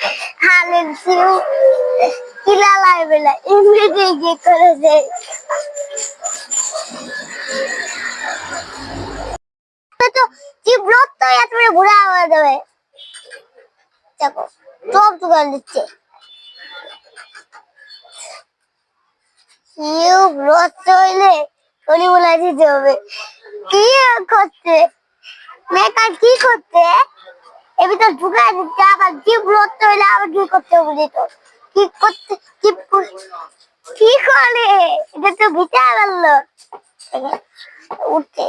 Alexio kilala bela এমনিতে কি করেছে তো কি ব্লক তো এত বুড়া হয়ে যাবে দেখো সব জোগাড় দিচ্ছে ইউ ব্লক হইলে উনি বলে দিতে হবে কি করতে মেকা কি করতে এবি তো ঢুকা দিচ্ছে আবার কি ব্লক হইলে আবার কি করতে হবে তো কি করতে কি করে এটা তো ভিটা গেল উঠতে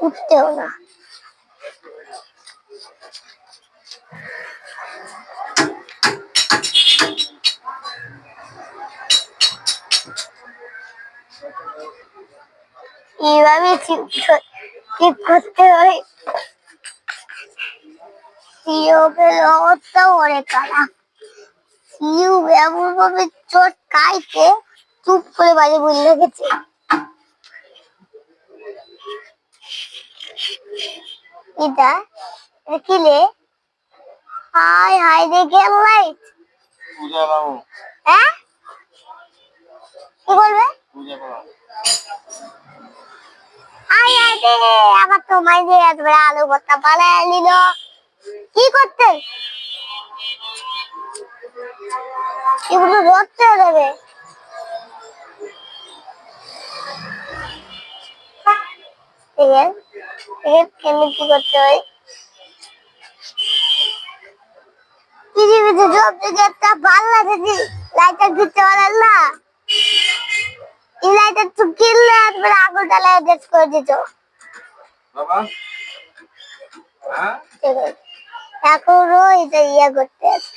উঠতেও না এইভাবে ঠিক করতে হয় অবস্থাও অনেক খারাপ এমন ভাবে চোট খাইতে চুপ করে বাড়ি বলে গেছে এটা কিলে হাই হাই দেখে লাইট হ্যাঁ কি বলবে হাই হাই দে আবার তোমায় যে এত বড় আলু ভর্তা বানায় নিল কি করতে এগুলো রোদতে দেবে কেমন কি করতে হয় পৃথিবীতে সব থেকে একটা ভালো লাগে লাইটার দিতে পারেন না এই লাইটার তো কিনলে একবার আগুনটা লাইট করে দিত বাবা এখনো এটা ইয়ে করতে আছে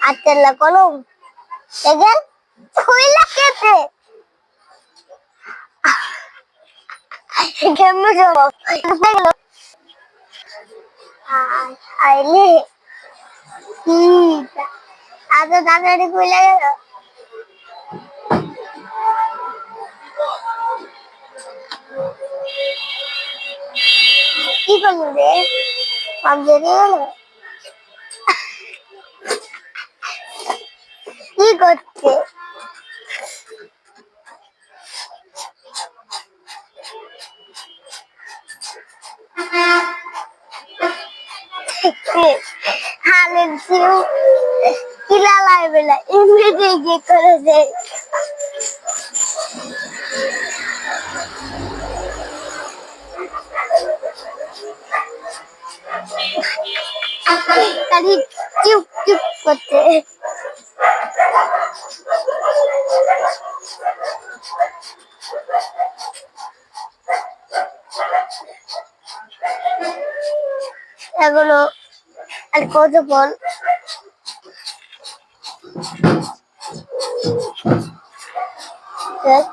আতেলা কলম দেখেন কইলা কেটে কেমন জবাব আইলে আজ দাদারি কইলা গেল কি করবো রে পাঞ্জে গেল কি করছে Alexio kilala bela এমনিতে কি করেছে খালি চুপ চুপ করতে এগুলো আর কত বল দেখ